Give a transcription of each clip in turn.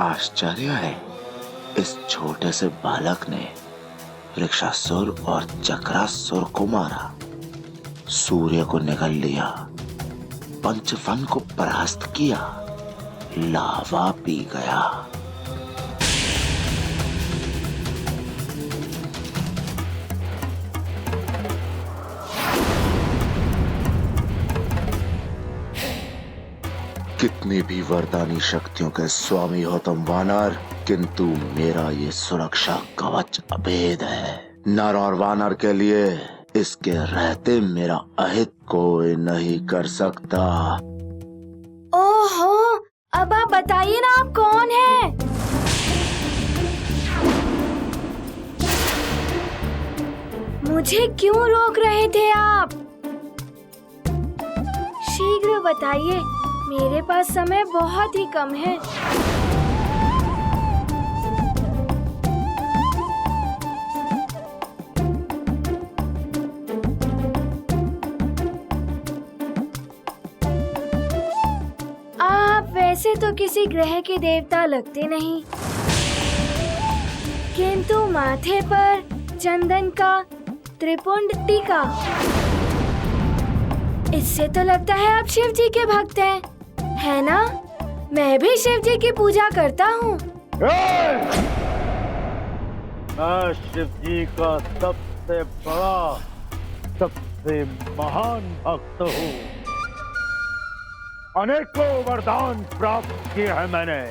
आश्चर्य है, इस छोटे से बालक ने वृक्षासुर और चक्रासुर को मारा, सूर्य को निगल लिया, पंचफन को परास्त किया, लावा पी गया। कितनी भी वरदानी शक्तियों के स्वामी हो तुम वानर, किंतु मेरा ये सुरक्षा कवच अभेद है। नर और वानर के लिए इसके रहते मेरा अहित कोई नहीं कर सकता। ओहो, अब आप बताइए ना, आप कौन हैं? मुझे क्यों रोक रहे थे आप? शीघ्र बताइए, मेरे पास समय बहुत ही कम है। आप वैसे तो किसी ग्रह के देवता लगते नहीं, किंतु माथे पर चंदन का त्रिपुंड टीका, इससे तो लगता है आप शिव जी के भक्त हैं, है ना? मैं भी शिव जी की पूजा करता हूँ। मैं शिव जी का सबसे बड़ा, सबसे महान भक्त हूँ। अनेकों वरदान प्राप्त किए हैं मैंने।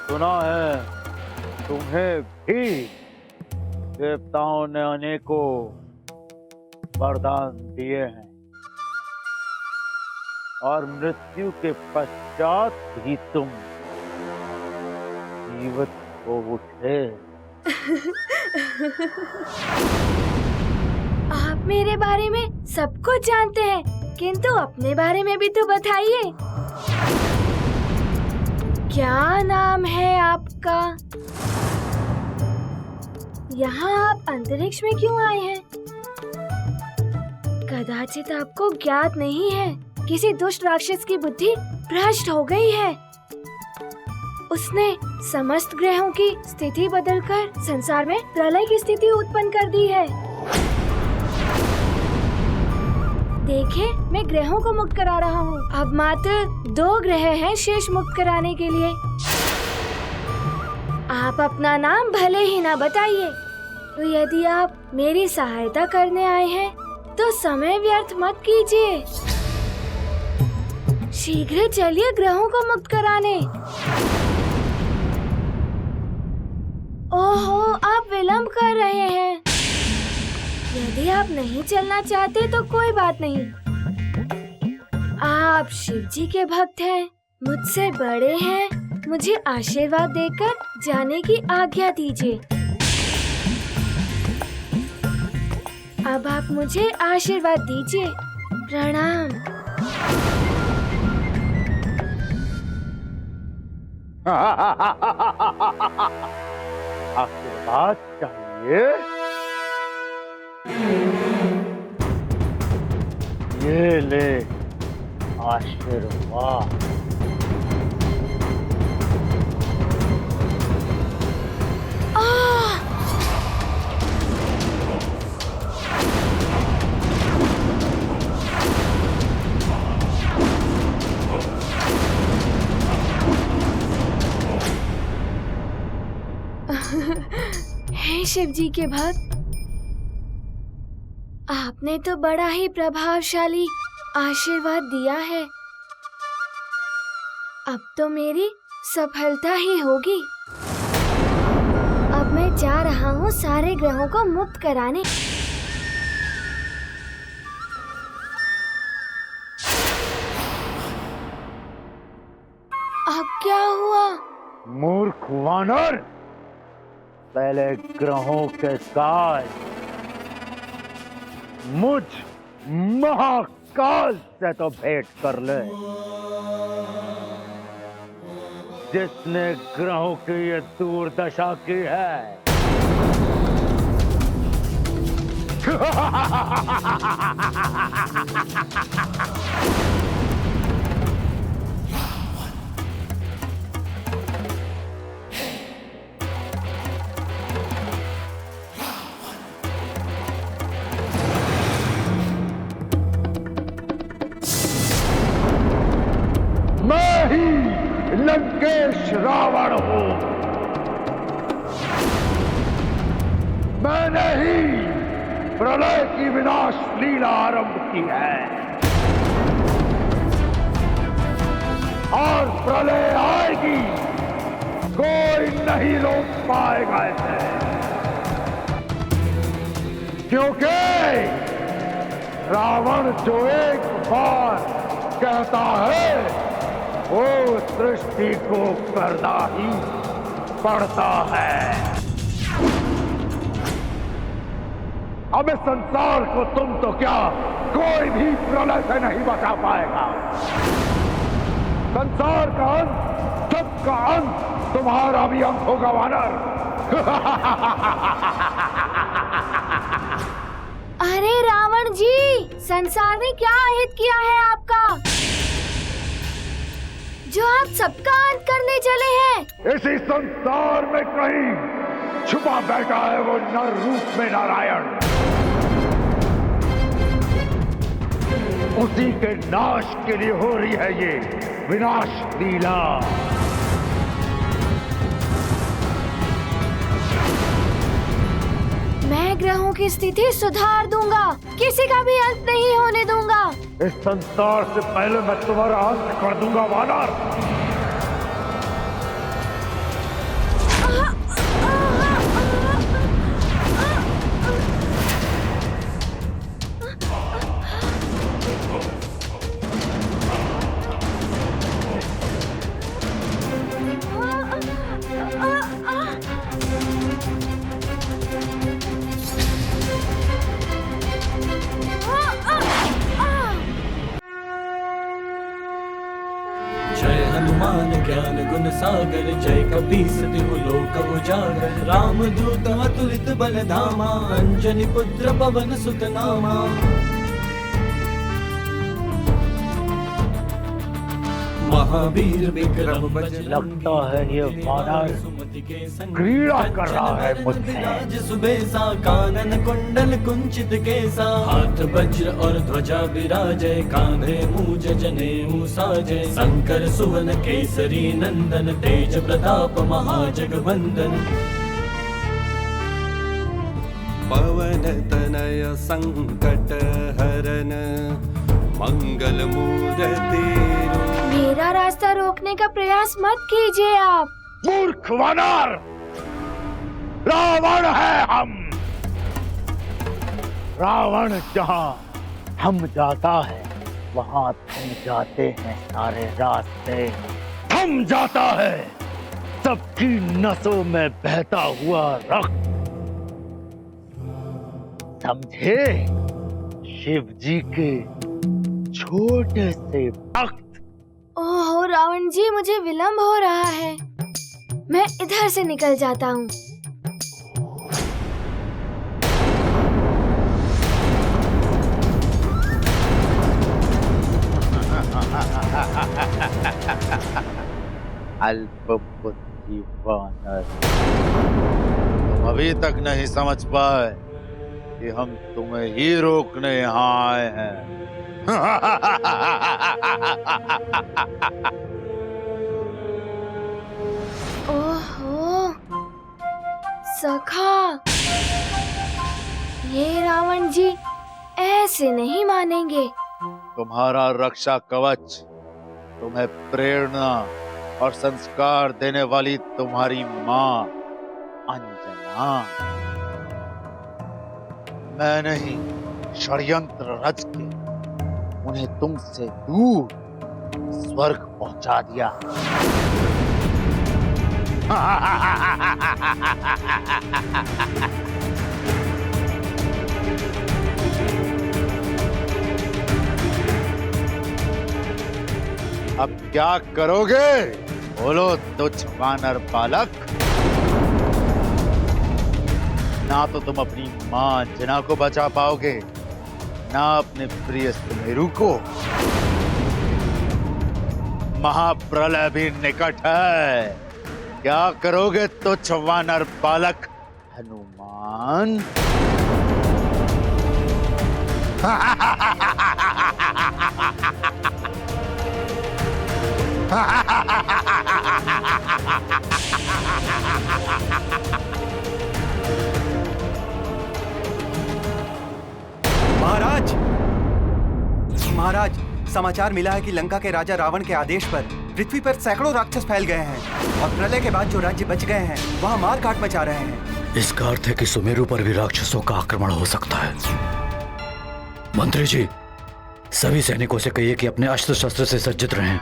सुना है तुम्हें भी देवताओं ने अनेकों वरदान दिए हैं, और मृत्यु के पश्चात भी तुम जीवित हो उठे। आप मेरे बारे में सब कुछ जानते हैं, किंतु अपने बारे में भी तो बताइए। क्या नाम है आपका? यहाँ आप अंतरिक्ष में क्यों आए हैं? कदाचित आपको ज्ञात नहीं है, किसी दुष्ट राक्षस की बुद्धि भ्रष्ट हो गई है। उसने समस्त ग्रहों की स्थिति बदलकर संसार में प्रलय की स्थिति उत्पन्न कर दी है। देखिए, मैं ग्रहों को मुक्त करा रहा हूँ। अब मात्र 2 ग्रह हैं शेष मुक्त कराने के लिए। आप अपना नाम भले ही ना बताइए, तो यदि आप मेरी सहायता करने आए हैं तो समय व्यर्थ मत कीजिए। शीघ्र चलिए ग्रहों को मुक्त कराने। ओहो, आप विलंब कर रहे हैं। यदि आप नहीं चलना चाहते तो कोई बात नहीं। आप शिव जी के भक्त हैं, मुझसे बड़े हैं, मुझे आशीर्वाद देकर जाने की आज्ञा दीजिए। अब आप मुझे आशीर्वाद दीजिए। प्रणाम। आशीर्वाद चाहिए? ये ले आशीर्वाद। हे शिव जी के भक्त, आपने तो बड़ा ही प्रभावशाली आशीर्वाद दिया है। अब तो मेरी सफलता ही होगी। अब मैं मैं जा रहा हूँ सारे ग्रहों को मुक्त कराने। अब क्या हुआ? मूर्ख वानर, पहले ग्रहों के साथ मुझ महाकाल से तो भेंट कर ले, जिसने ग्रहों की ये दुर्दशा की है। मैं ही लंकेश रावण हूं। मैंने ही प्रलय की विनाश लीला आरंभ की है और प्रलय आएगी, कोई नहीं रोक पाएगा इसे, क्योंकि रावण जो एक बार कहता है वो सृष्टि को करना ही पड़ता है। अब इस संसार को तुम तो क्या, कोई भी प्रलय से नहीं बचा पाएगा। संसार का अंत, सबका अंत तुम्हारा भी अंत होगा वानर। अरे रावण जी, संसार ने क्या अहित किया है आपका, जो आप सबका अंत करने चले हैं? इसी संसार में कहीं छुपा बैठा है वो नर रूप में नारायण। उसी के नाश के लिए हो रही है ये विनाश लीला। मैं ग्रहों की स्थिति सुधार दूंगा, किसी का भी अंत नहीं होने दूंगा। इस संसार से पहले मैं तुम्हारा अंत कर दूंगा वानर। जय हनुमान ज्ञान गुण सागर, जय कपीस तिहु लोक उजागर। राम दूत अतुलित बल धामा, अंजनी पुत्र पवन सुत नामा। महावीर विक्रम बजरंगी, लगता है ये वानर सुमति के संग क्रीड़ा कर रहा है मुझसे। राज सुबेसा, कानन कुंडल कुंचित केसा। हाथ वज्र और ध्वजा विराजय, कांधे मूज जनेऊ साजय। शंकर सुवन केसरी नंदन, तेज प्रताप महाजगवंदन। पवन तनय संकट हरन, मंगल मूर्ति। मेरा रास्ता रोकने का प्रयास मत कीजिए आप। मूर्ख वानर, रावण है हम। रावण जहां हम जाता है, वहां थम जाते हैं सारे रास्ते। थम जाता है सबकी नसों में बहता हुआ रक्त। समझे, शिव जी के छोटे से भक्त। ओहो रावण जी, मुझे विलंब हो रहा है, मैं इधर से निकल जाता हूँ। अल्प बुद्धि वानर, तुम अभी तक नहीं समझ पाए कि हम तुम्हें ही रोकने यहाँ आए हैं। ओहो सखा, ये रावण जी ऐसे नहीं मानेंगे। तुम्हारा रक्षा कवच, तुम्हें प्रेरणा और संस्कार देने वाली तुम्हारी माँ अंजना, हाँ, मैं नहीं, षड्यंत्र रच के उन्हें तुमसे दूर स्वर्ग पहुंचा दिया। अब क्या करोगे? बोलो तुच्छ वानर बालक। ना तो तुम अपनी मां जना को बचा पाओगे, ना अपने प्रिय सुमेरु को। महाप्रलय भी निकट है। क्या करोगे तुच्छ वानर बालक हनुमान? महाराज, महाराज, समाचार मिला है कि लंका के राजा रावण के आदेश पर पृथ्वी पर सैकड़ों राक्षस फैल गए हैं और प्रलय के बाद जो राज्य बच गए हैं वहां मार काट मचा रहे हैं। इसका अर्थ है कि सुमेरु पर भी राक्षसों का आक्रमण हो सकता है। मंत्री जी, सभी सैनिकों से कहिए कि अपने अस्त्र शस्त्र से सज्जित रहें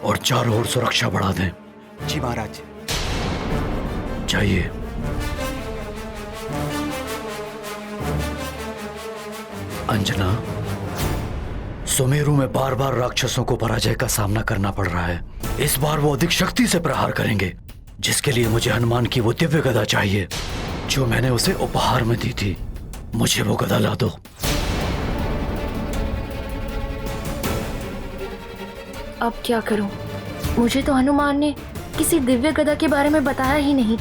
और चारों ओर सुरक्षा बढ़ा दें। जी महाराज। जाइए। अंजना, सुमेरु में बार बार राक्षसों को पराजय का सामना करना पड़ रहा है। इस बार वो अधिक शक्ति से प्रहार करेंगे, जिसके लिए मुझे हनुमान की वो दिव्य गदा चाहिए जो मैंने उसे उपहार में दी थी। मुझे वो गदा ला दो। अब क्या करूं? मुझे तो हनुमान ने किसी दिव्य गदा के बारे में बताया ही नहीं।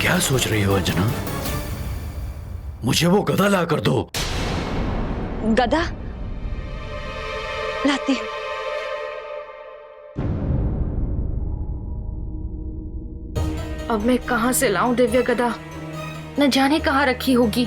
क्या सोच रही हो अंजना? मुझे वो गदा ला कर दो। गदा लाती हूं। अब मैं कहां से लाऊं दिव्य गदा? न जाने कहां रखी होगी।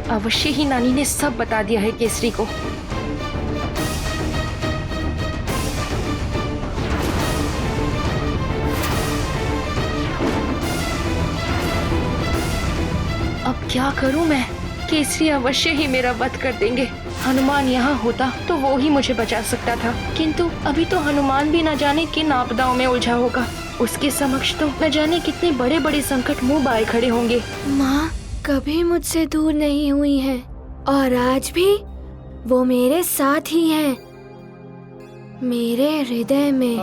अवश्य ही नानी ने सब बता दिया है केसरी को। अब क्या करूं मैं? केसरी अवश्य ही मेरा वध कर देंगे। हनुमान यहाँ होता तो वो ही मुझे बचा सकता था, किंतु अभी तो हनुमान भी न जाने किन आपदाओं में उलझा होगा। उसके समक्ष तो न जाने कितने बड़े बड़े संकट मुंह बाए खड़े होंगे। माँ कभी मुझसे दूर नहीं हुई हैं और आज भी वो मेरे साथ ही हैं, मेरे हृदय में।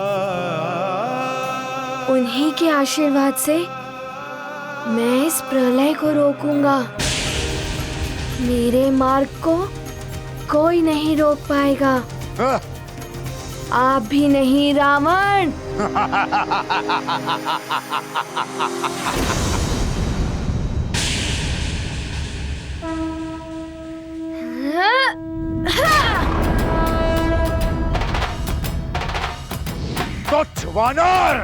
उन्हीं के आशीर्वाद से मैं इस प्रलय को रोकूंगा। मेरे मार्ग को कोई नहीं रोक पाएगा, आप भी नहीं रावण। तुच्छ वानर!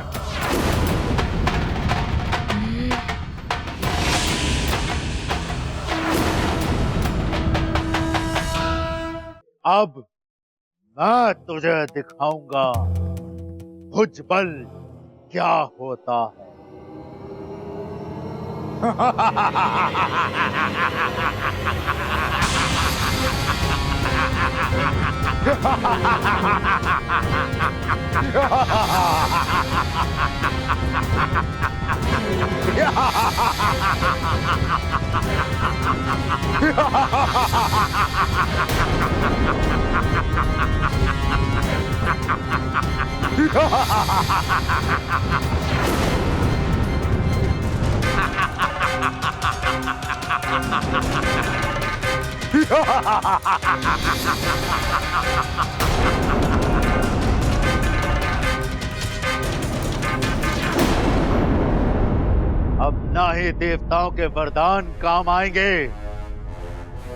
अब मैं तुझे दिखाऊंगा भुजबल क्या होता है। अब ना ही देवताओं के वरदान काम आएंगे,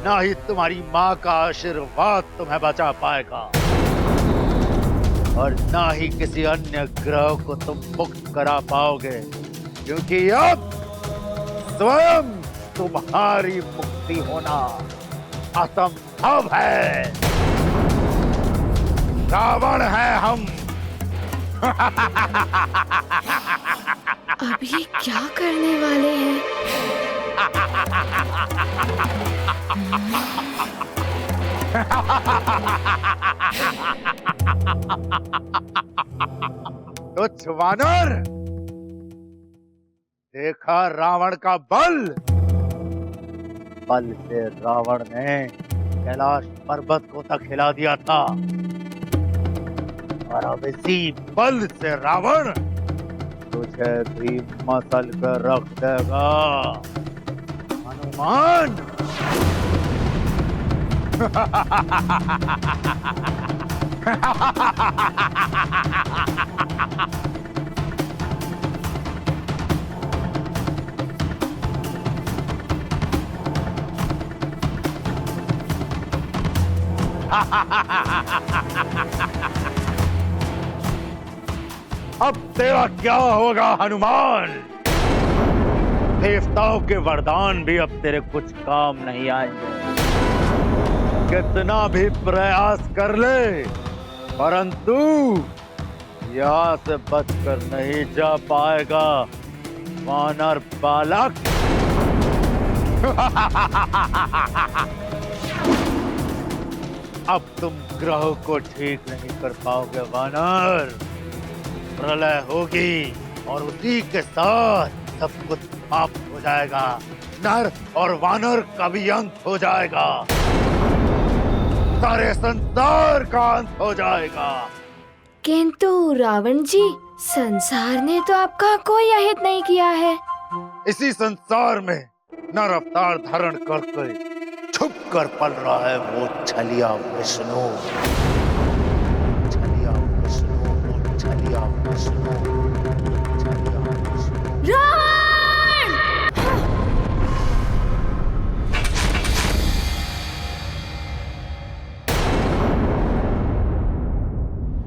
ना ही तुम्हारी माँ का आशीर्वाद तुम्हें बचा पाएगा, और ना ही किसी अन्य ग्रह को तुम मुक्त करा पाओगे, क्योंकि अब स्वयं तुम्हारी मुक्ति होना असंभव है। रावण है हम। अब ये क्या करने वाले हैं? तुच्छ वानर, देखा रावण का बल। बल से रावण ने कैलाश पर्वत को तक हिला दिया था, और अब इसी बल से रावण तुझे भी मसल कर रख देगा हनुमान। अब तेरा क्या होगा हनुमान? देवताओं के वरदान भी अब तेरे कुछ काम नहीं आएंगे। कितना भी प्रयास कर ले, परंतु यहाँ से बचकर नहीं जा पाएगा वानर बालक। अब तुम ग्रहों को ठीक नहीं कर पाओगे वानर। प्रलय होगी और उसी के साथ सब कुछ समाप्त हो जाएगा। नर और वानर का भी अंत हो जाएगा, सारे संसार का अंत हो जाएगा। किंतु रावण जी, संसार ने तो आपका कोई अहित नहीं किया है। इसी संसार में नर अवतार धारण करके छुप कर पल रहा है वो छलिया विष्णु। छलिया विष्णु, वो छलिया विष्णु, छलिया विष्णु। रावण!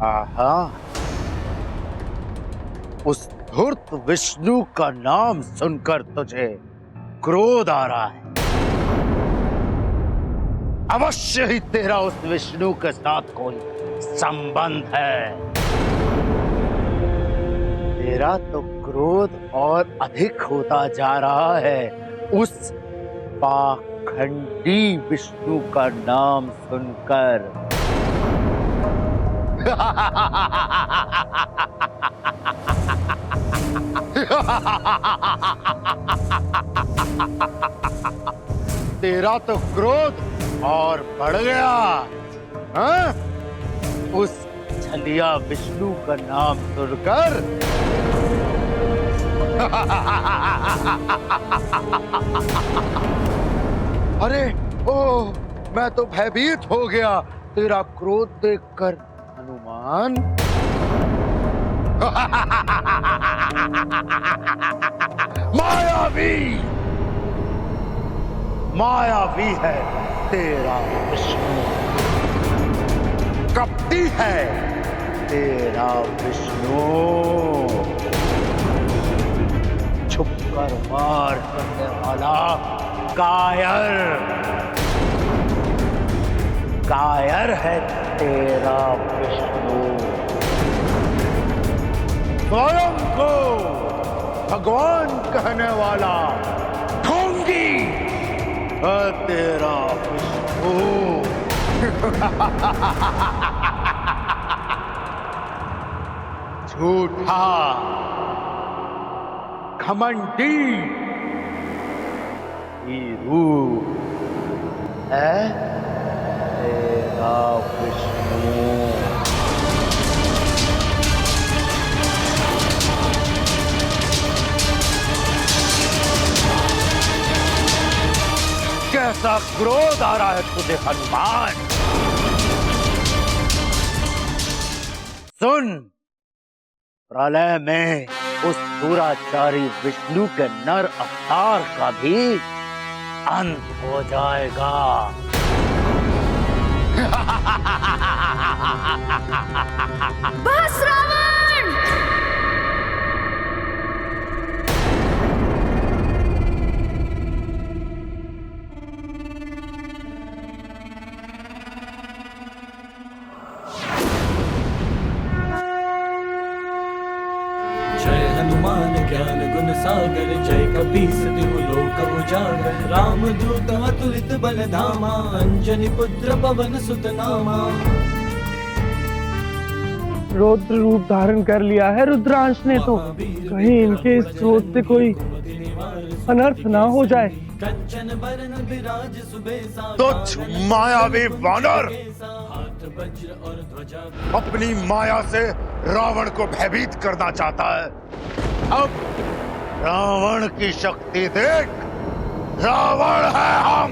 आहा, उस धूर्त विष्णु का नाम सुनकर तुझे क्रोध आ रहा है। अवश्य ही तेरा उस विष्णु के साथ कोई संबंध है। तेरा तो क्रोध और अधिक होता जा रहा है उस पाखंडी विष्णु का नाम सुनकर। तेरा तो क्रोध और बढ़ गया, हाँ? उस छलिया विष्णु का नाम सुनकर। अरे ओ, मैं तो भयभीत हो गया तेरा क्रोध देखकर हनुमान। मायावी, मायावी है तेरा विष्णु, कपटी है तेरा विष्णु, छुपकर वार करने वाला कायर, कायर है तेरा विष्णु। स्वयं को भगवान कहने वाला ढोंगी है तेरा विष्णु। झूठा, घमंडी ही रूप है तेरा विष्णु। कैसा क्रोध आ रहा है तुझे हनुमान? सुन, प्रलय में उस दुराचारी विष्णु के नर अवतार का भी अंत हो जाएगा। बस रावण! जय हनुमान ज्ञान गुण सागर, जय कपीस तिहु लोक उजागर। राम दूत अतुलित बल धामा, अंजनी पुत्र पवन सुत नामा। रौद्र रूप धारण कर लिया है रुद्रांश ने, तो कहीं इनके इस क्रोध से कोई अनर्थ ना हो जाए। कंचन बरन विराज सुबेसा, तुच्छ मायावी वानर, हाथ वज्र और ध्वजा। अपनी माया से रावण को भयभीत करना चाहता है। अब रावण की शक्ति देख, रावण है हम।